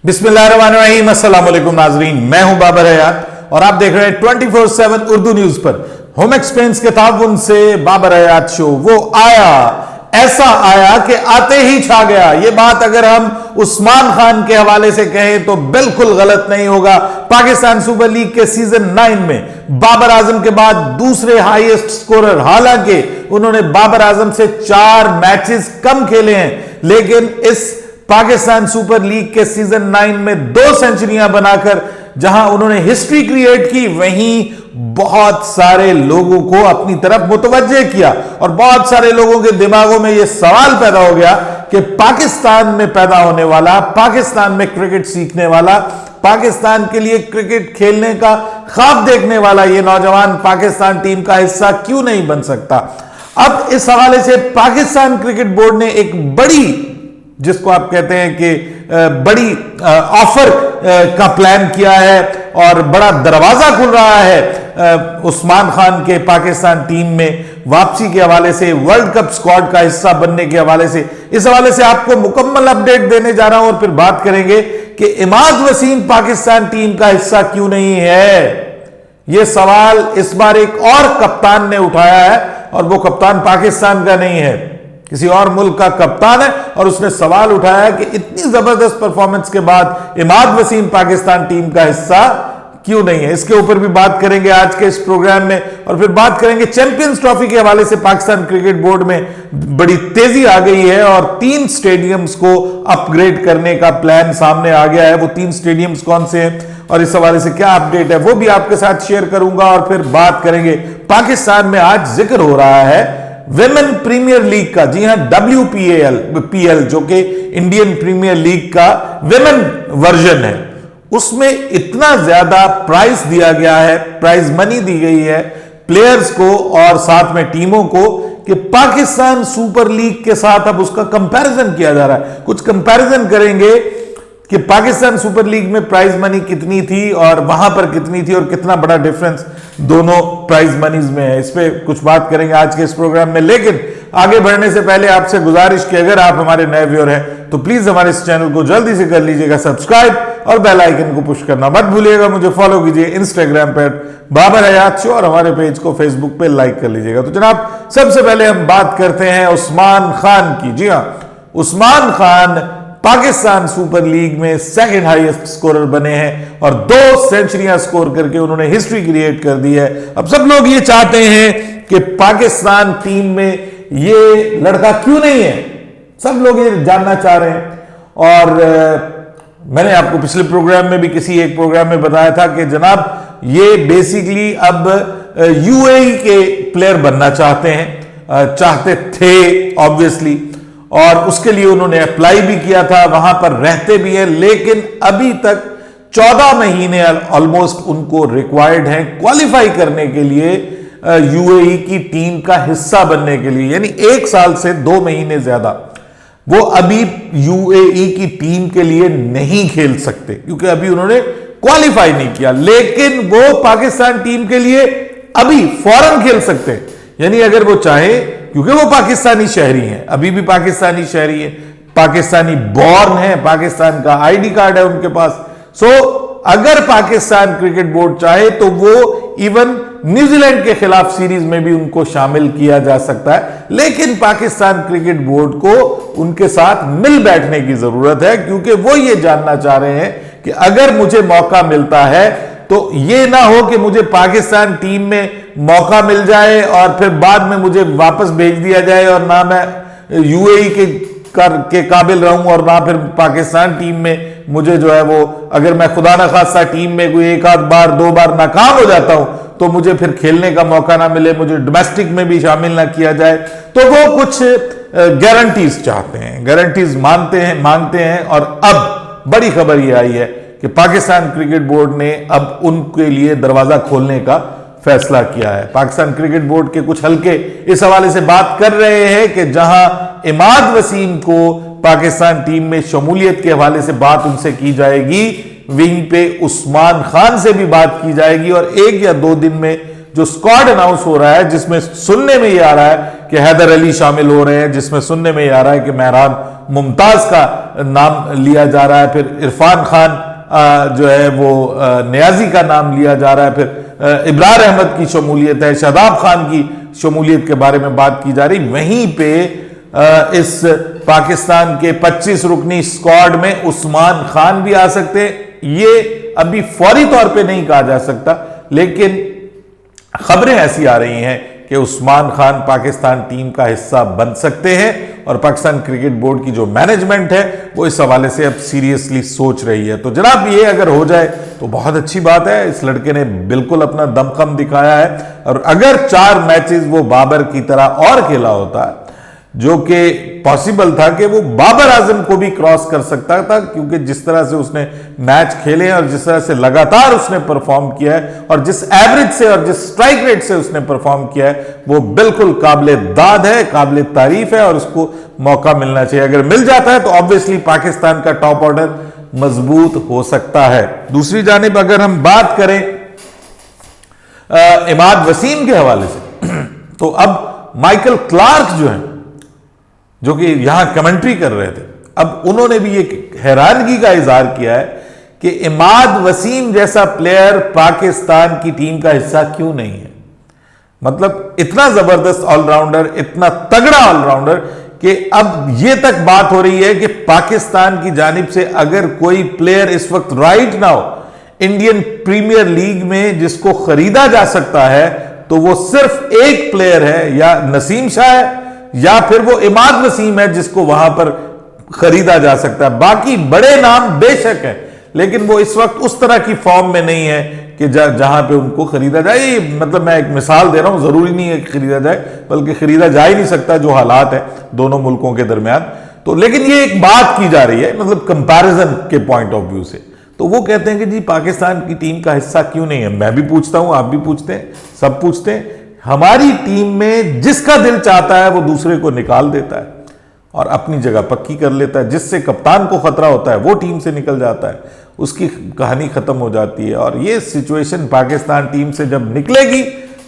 बिस्मिल्लाहिर्रहमानिर्रहीम, अस्सलाम वालेकुम नाजरीन, मैं हूं बाबर हयात और आप देख रहे हैं 24/7 उर्दू न्यूज पर होम एक्सपेंस के ताउन से बाबर हयात शो। वो आया, ऐसा आया कि आते ही छा गया। ये बात अगर हम उस्मान खान के हवाले से कहें तो बिल्कुल गलत नहीं होगा। पाकिस्तान सुपर लीग के सीजन 9 में बाबर आजम के बाद दूसरे हाईएस्ट स्कोरर, हालांकि उन्होंने बाबर आजम से 4 मैचेस कम खेले हैं, लेकिन इस पाकिस्तान सुपर लीग के सीजन 9 में 2 सेंचुरियां बनाकर जहां उन्होंने हिस्ट्री क्रिएट की, वहीं बहुत सारे लोगों को अपनी तरफ मुतवज्जे किया और बहुत सारे लोगों के दिमागों में यह सवाल पैदा हो गया कि पाकिस्तान में पैदा होने वाला, पाकिस्तान में क्रिकेट सीखने वाला, पाकिस्तान के लिए क्रिकेट खेलने का ख्वाब देखने वाला यह नौजवान पाकिस्तान टीम का हिस्सा क्यों नहीं बन सकता। अब इस हवाले से पाकिस्तान क्रिकेट बोर्ड ने एक बड़ी, जिसको आप कहते हैं कि बड़ी ऑफर का प्लान किया है और बड़ा दरवाजा खुल रहा है उस्मान खान के पाकिस्तान टीम में वापसी के हवाले से, वर्ल्ड कप स्क्वाड का हिस्सा बनने के हवाले से। इस हवाले से आपको मुकम्मल अपडेट देने जा रहा हूं और फिर बात करेंगे कि इमाद वसीम पाकिस्तान टीम का हिस्सा क्यों नहीं है। यह सवाल इस बार एक और कप्तान ने उठाया है और वो कप्तान पाकिस्तान का नहीं है, किसी और मुल्क का कप्तान है, और उसने सवाल उठाया कि इतनी जबरदस्त परफॉर्मेंस के बाद इमाद वसीम पाकिस्तान टीम का हिस्सा क्यों नहीं है। इसके ऊपर भी बात करेंगे आज के इस प्रोग्राम में और फिर बात करेंगे चैंपियंस ट्रॉफी के हवाले से। पाकिस्तान क्रिकेट बोर्ड में बड़ी तेजी आ गई है और 3 स्टेडियम्स को अपग्रेड करने का प्लान सामने आ गया है। वो 3 स्टेडियम्स कौन से हैं और इस हवाले से क्या अपडेट है वो भी आपके साथ शेयर करूंगा और फिर बात करेंगे। पाकिस्तान में आज जिक्र हो रहा है विमेन प्रीमियर लीग का, जी हां WPL जो कि इंडियन प्रीमियर लीग का विमेन वर्जन है। उसमें इतना ज्यादा प्राइस दिया गया है, प्राइज मनी दी गई है प्लेयर्स को और साथ में टीमों को कि पाकिस्तान सुपर लीग के साथ अब उसका कंपैरिजन किया जा रहा है। कुछ कंपैरिजन करेंगे कि पाकिस्तान सुपर लीग में प्राइज मनी कितनी थी और वहां पर कितनी थी और कितना बड़ा डिफरेंस दोनों प्राइज मनीज में है। इस पे कुछ बात करेंगे आज के इस प्रोग्राम में, लेकिन आगे बढ़ने से पहले आपसे गुजारिश कि अगर आप हमारे नए व्यूअर हैं तो प्लीज हमारे इस चैनल को जल्दी से कर लीजिएगा सब्सक्राइब और बेल आइकन को पुश करना मत भूलिएगा। मुझे फॉलो कीजिए इंस्टाग्राम पर बाबर हयात शो और हमारे पेज को फेसबुक पे लाइक कर लीजिएगा। तो जनाब, सबसे पहले हम बात करते हैं उस्मान खान की। जी हां, उस्मान खान पाकिस्तान सुपर लीग में सेकंड हाईएस्ट स्कोरर बने हैं और 2 सेंचुरियां स्कोर करके उन्होंने हिस्ट्री क्रिएट कर दी है। अब सब लोग ये चाहते हैं कि पाकिस्तान टीम में ये लड़का क्यों नहीं है, सब लोग ये जानना चाह रहे हैं। और मैंने आपको पिछले प्रोग्राम में भी किसी एक प्रोग्राम में बताया था कि जनाब ये बेसिकली अब UAE के प्लेयर बनना चाहते थे ऑब्वियसली, और उसके लिए उन्होंने अप्लाई भी किया था, वहां पर रहते भी हैं, लेकिन अभी तक 14 महीने ऑलमोस्ट उनको रिक्वायर्ड हैं क्वालिफाई करने के लिए UAE की टीम का हिस्सा बनने के लिए, यानी 1 साल से 2 महीने ज्यादा वो अभी UAE की टीम के लिए नहीं खेल सकते क्योंकि अभी उन्होंने क्वालिफाई नहीं किया। लेकिन वो पाकिस्तान टीम के लिए अभी फौरन खेल सकते हैं, यानी अगर वो चाहे, क्योंकि वो पाकिस्तानी शहरी हैं, अभी भी पाकिस्तानी शहरी है, पाकिस्तानी बॉर्न है, पाकिस्तान का ID कार्ड है उनके पास। सो अगर पाकिस्तान क्रिकेट बोर्ड चाहे तो वो इवन न्यूजीलैंड के खिलाफ सीरीज में भी उनको शामिल किया जा सकता है, लेकिन पाकिस्तान क्रिकेट बोर्ड को उनके साथ मिल बैठने की जरूरत है क्योंकि वो ये जानना चाह रहे हैं कि अगर मुझे मौका मिलता है तो ये ना हो कि मुझे पाकिस्तान टीम में मौका मिल जाए और फिर बाद में मुझे वापस भेज दिया जाए और ना मैं UAE के काबिल रहूं और ना फिर पाकिस्तान टीम में मुझे जो है वो, अगर मैं खुदा ना खास्ता टीम में कोई 1 आध बार 2 बार नाकाम हो जाता हूं तो मुझे फिर खेलने का मौका ना मिले, मुझे डोमेस्टिक में भी शामिल ना किया जाए। तो वो कुछ गारंटीज चाहते हैं, गारंटीज मांगते हैं और अब बड़ी खबर ये आई है कि पाकिस्तान क्रिकेट बोर्ड ने अब उनके लिए दरवाजा खोलने का फैसला किया है। पाकिस्तान क्रिकेट बोर्ड के कुछ हल्के इस हवाले से बात कर रहे हैं कि जहां इमाद वसीम को पाकिस्तान टीम में शमूलियत के हवाले से बात उनसे की जाएगी, विंग पे उस्मान खान से भी बात की जाएगी और 1 या 2 दिन में जो स्क्वाड अनाउंस हो रहा है, जिसमें सुनने में ये आ रहा है कि हैदर अली शामिल हो रहे हैं, जिसमें सुनने में ये आ रहा है कि मेहरान मुमताज का नाम लिया जा रहा है, फिर इरफान खान जो है वो नियाजी का नाम लिया जा रहा है, फिर इब्रार अहमद की शमूलियत है, शादाब खान की शमूलियत के बारे में बात की जा रही। वहीं पे इस पाकिस्तान के 25 रुकनी स्क्वाड में उस्मान खान भी आ सकते हैं। ये अभी फौरी तौर पे नहीं कहा जा सकता, लेकिन खबरें ऐसी आ रही हैं कि उस्मान खान पाकिस्तान टीम का हिस्सा बन सकते हैं और पाकिस्तान क्रिकेट बोर्ड की जो मैनेजमेंट है वो इस हवाले से अब सीरियसली सोच रही है। तो जनाब ये अगर हो जाए तो बहुत अच्छी बात है। इस लड़के ने बिल्कुल अपना दमखम दिखाया है, और अगर 4 मैचेस वो बाबर की तरह और खेला होता, जो कि पॉसिबल था कि वो बाबर आजम को भी क्रॉस कर सकता था, क्योंकि जिस तरह से उसने मैच खेले और जिस तरह से लगातार उसने परफॉर्म किया है और जिस एवरेज से और जिस स्ट्राइक रेट से उसने परफॉर्म किया है, वो बिल्कुल काबिले दाद है, काबिले तारीफ है और उसको मौका मिलना चाहिए। अगर मिल जाता है तो ऑब्वियसली पाकिस्तान का टॉप ऑर्डर मजबूत हो सकता है। दूसरी जानिब अगर हम बात करें इमाद वसीम के हवाले से, तो अब माइकल क्लार्क जो है, जो कि यहां कमेंट्री कर रहे थे, अब उन्होंने भी एक हैरानगी का इजहार किया है कि इमाद वसीम जैसा प्लेयर पाकिस्तान की टीम का हिस्सा क्यों नहीं है। मतलब इतना जबरदस्त ऑलराउंडर, इतना तगड़ा ऑलराउंडर कि अब यह तक बात हो रही है कि पाकिस्तान की जानिब से अगर कोई प्लेयर इस वक्त right now Indian Premier League में जिसको खरीदा जा सकता है, तो वो सिर्फ एक प्लेयर है, या नसीम शाह है या फिर वो इमाद वसीम है जिसको वहां पर खरीदा जा सकता है। बाकी बड़े नाम बेशक है, लेकिन वो इस वक्त उस तरह की फॉर्म में नहीं है कि जहां पे उनको खरीदा जाए। मतलब मैं एक मिसाल दे रहा हूं, जरूरी नहीं है कि खरीदा जाए, बल्कि खरीदा जा ही नहीं सकता जो हालात है दोनों मुल्कों के दरमियान। तो लेकिन ये एक बात की जा रही है, मतलब कंपैरिजन के पॉइंट ऑफ व्यू से। तो वो कहते हैं कि जी पाकिस्तान की टीम का हिस्सा क्यों नहीं है। मैं भी पूछता हूं, आप भी पूछते हैं, सब पूछते हैं। हमारी टीम में जिसका दिल चाहता है वो दूसरे को निकाल देता है और अपनी जगह पक्की कर लेता है। जिससे कप्तान को खतरा होता है वो टीम से निकल जाता है, उसकी कहानी खत्म हो जाती है। और ये सिचुएशन पाकिस्तान टीम से जब निकलेगी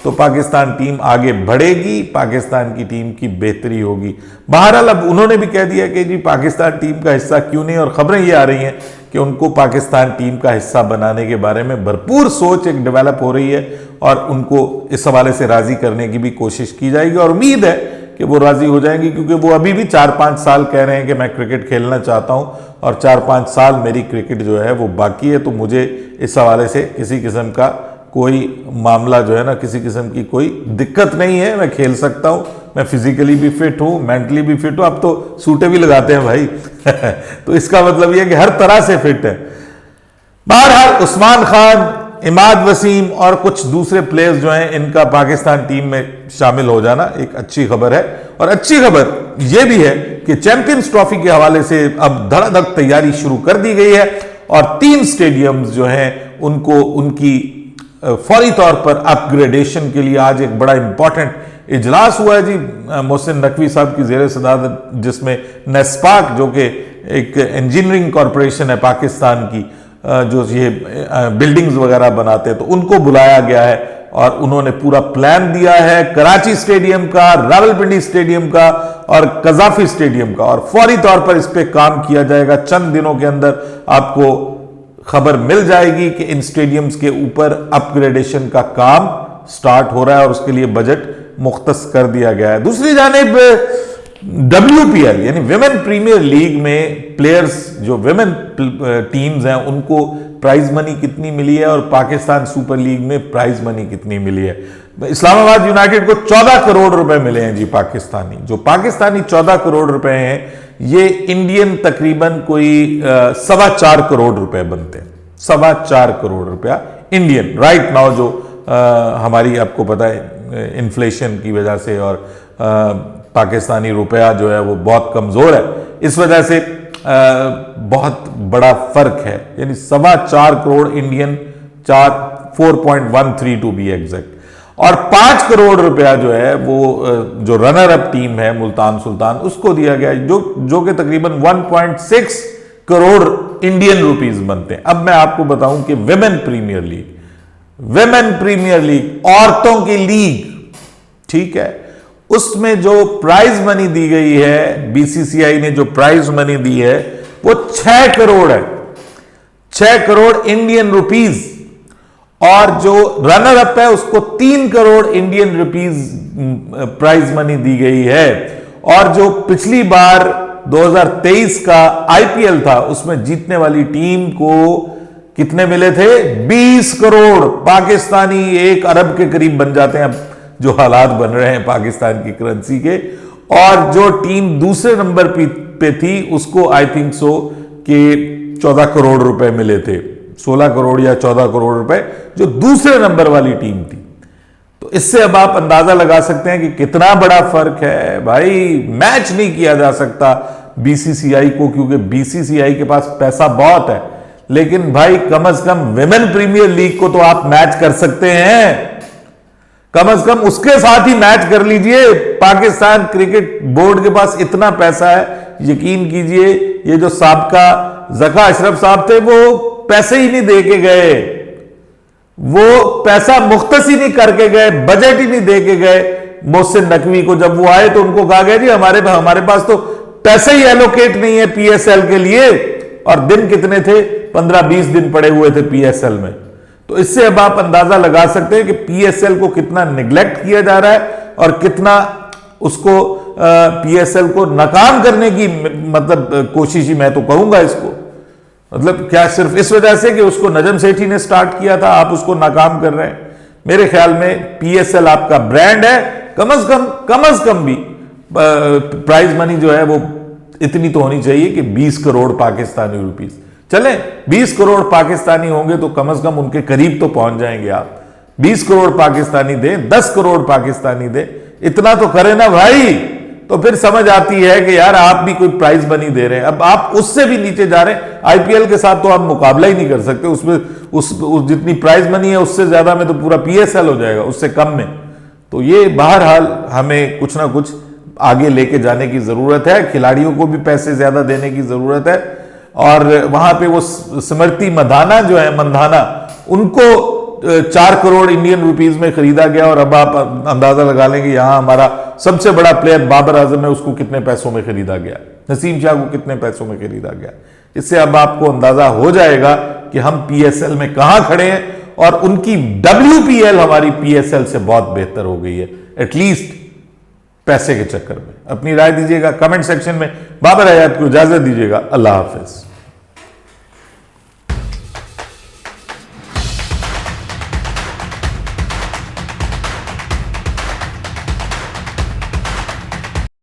तो पाकिस्तान टीम आगे बढ़ेगी, पाकिस्तान की टीम की बेहतरी होगी। बहरहाल अब उन्होंने भी कह दिया कि जी पाकिस्तान टीम का हिस्सा क्यों नहीं, और खबरें ये आ रही हैं कि उनको पाकिस्तान टीम का हिस्सा बनाने के बारे में भरपूर सोच एक डेवलप हो रही है और उनको इस हवाले से राजी करने की भी कोशिश की जाएगी। और उम्मीद है कि वो राजी हो जाएंगे, क्योंकि वो अभी भी 4-5 साल कह रहे हैं कि मैं क्रिकेट खेलना चाहता हूं और 4-5 साल मेरी क्रिकेट जो है वो बाकी है। तो मुझे इस हवाले से किसी किस्म का कोई मामला जो है ना, किसी किस्म की कोई दिक्कत नहीं है, मैं खेल सकता हूं, मैं फिजिकली भी फिट हूं, मेंटली भी फिट हूं। अब तो सूटे भी लगाते हैं भाई तो इसका मतलब यह कि हर तरह से फिट है। बहरहाल उस्मान खान, इमाद वसीम और कुछ दूसरे प्लेयर्स जो हैं, इनका पाकिस्तान टीम में शामिल हो जाना एक अच्छी खबर है। और अच्छी खबर यह भी है कि चैंपियंस ट्रॉफी के हवाले से अब धड़ाधड़ तैयारी शुरू कर दी गई है और 3 स्टेडियम्स जो हैं उनको उनकी फौरी तौर पर अपग्रेडेशन के लिए आज एक बड़ा इंपॉर्टेंट इजलास हुआ है जी मोहसिन नकवी साहब की जेर सदारत, जिसमें नेस्पाक जो कि एक इंजीनियरिंग कॉरपोरेशन है पाकिस्तान की, जो ये बिल्डिंग्स वगैरह बनाते हैं, तो उनको बुलाया गया है और उन्होंने पूरा प्लान दिया है कराची स्टेडियम का, रावलपिंडी स्टेडियम का और कजाफी स्टेडियम का, और फौरी तौर पर इस पर काम किया जाएगा। चंद दिनों के अंदर आपको खबर मिल जाएगी कि इन स्टेडियम्स के ऊपर अपग्रेडेशन का काम स्टार्ट हो रहा है और उसके लिए बजट मुख्तस कर दिया गया है। दूसरी जानिब WPL यानी विमेन प्रीमियर लीग में प्लेयर्स जो विमेन टीम्स हैं उनको प्राइज मनी कितनी मिली है और पाकिस्तान सुपर लीग में प्राइज मनी कितनी मिली है। इस्लामाबाद यूनाइटेड को 14 करोड़ रुपए मिले हैं जी पाकिस्तानी। जो पाकिस्तानी 14 करोड़ रुपए हैं ये इंडियन तकरीबन कोई 4.25 करोड़ रुपए बनते हैं। 4.25 करोड़ रुपया इंडियन राइट नाउ, जो हमारी आपको पता है इन्फ्लेशन की वजह से और पाकिस्तानी रुपया जो है वो बहुत कमजोर है, इस वजह से बहुत बड़ा फर्क है। यानी 4.25 crore Indian, 4.13 to be exact, और 5 करोड़ रुपया जो है वो जो रनर अप टीम है मुल्तान सुल्तान उसको दिया गया, जो कि तकरीबन 1.6 करोड़ इंडियन रुपीस बनते हैं। अब मैं आपको बताऊं कि women premiere league women premiere league, औरतों की लीग, ठीक है, उसमें जो प्राइज मनी दी गई है, बीसीसीआई ने जो प्राइज मनी दी है वो 6 करोड़ है, 6 करोड़ इंडियन रुपीज, और जो रनर अप है उसको 3 crore Indian rupees prize money दी गई है। और जो पिछली बार 2023 का आईपीएल था उसमें जीतने वाली टीम को कितने मिले थे? 20 करोड़ पाकिस्तानी, 1 अरब के करीब बन जाते हैं अब जो हालात बन रहे हैं पाकिस्तान की करेंसी के। और जो टीम दूसरे नंबर पे थी उसको आई थिंक सो कि 14 करोड़ रुपए मिले थे, 16 करोड़ या 14 करोड़ रुपए जो दूसरे नंबर वाली टीम थी। तो इससे अब आप अंदाजा लगा सकते हैं कि कितना बड़ा फर्क है भाई। मैच नहीं किया जा सकता बीसीसीआई को, क्योंकि बीसीसीआई के पास पैसा बहुत है, लेकिन भाई कम से कम विमेन प्रीमियर लीग को तो आप मैच कर सकते हैं, कम से कम उसके साथ ही मैच कर लीजिए। पाकिस्तान क्रिकेट बोर्ड के पास इतना पैसा है, यकीन कीजिए ये जो साबका जका अशरफ साहब थे वो पैसे ही नहीं दे के गए, वो पैसा मुख्तस ही नहीं करके गए, बजट ही नहीं दे के गए। मोहसिन नकवी को जब वो आए तो उनको कहा गया जी हमारे पास तो पैसे ही एलोकेट नहीं है पीएसएल के लिए, और दिन कितने थे? 15-20 दिन पड़े हुए थे पीएसएल में। तो इससे अब आप अंदाजा लगा सकते हैं कि पीएसएल को कितना निगलेक्ट किया जा रहा है और कितना उसको पीएसएल को नाकाम करने की मतलब कोशिश ही मैं तो कहूंगा इसको। मतलब क्या सिर्फ इस वजह से कि उसको नजम सेठी ने स्टार्ट किया था आप उसको नाकाम कर रहे हैं? मेरे ख्याल में पीएसएल आपका ब्रांड है, कम से कम भी प्राइज मनी जो है वो इतनी तो होनी चाहिए कि 20 करोड़ पाकिस्तानी रुपीस। चले 20 करोड़ पाकिस्तानी होंगे तो कम से कम उनके करीब तो पहुंच जाएंगे आप। 20 करोड़ पाकिस्तानी दे, 10 करोड़ पाकिस्तानी दे, इतना तो करें ना भाई, तो फिर समझ आती है कि यार आप भी कोई प्राइज मनी दे रहे हैं। अब आप उससे भी नीचे जा रहे हैं, आईपीएल के साथ तो आप मुकाबला ही नहीं कर सकते, उसमें उस जितनी प्राइज मनी है उससे ज्यादा में तो पूरा पीएसएल हो जाएगा, उससे कम में। तो ये बहरहाल हमें कुछ ना कुछ आगे लेके जाने की जरूरत है, खिलाड़ियों को भी पैसे ज्यादा देने की जरूरत है। और वहां पे वो स्मृति मंधाना जो है, मंधाना, उनको 4 करोड़ इंडियन रुपीस में खरीदा गया। और अब आप अंदाजा लगा लेंगे यहां हमारा सबसे बड़ा प्लेयर बाबर आजम है, उसको कितने पैसों में खरीदा गया, नसीम शाह को कितने पैसों में खरीदा गया। इससे अब आपको अंदाजा हो जाएगा कि हम पीएसएल में कहां खड़े हैं, और उनकी डब्ल्यूपीएल हमारी पीएसएल से बहुत बेहतर हो गई है, एटलीस्ट पैसे के चक्कर में। अपनी राय दीजिएगा कमेंट सेक्शन में। बाबर हयात को इजाजत दीजिएगा। अल्लाह हाफिज।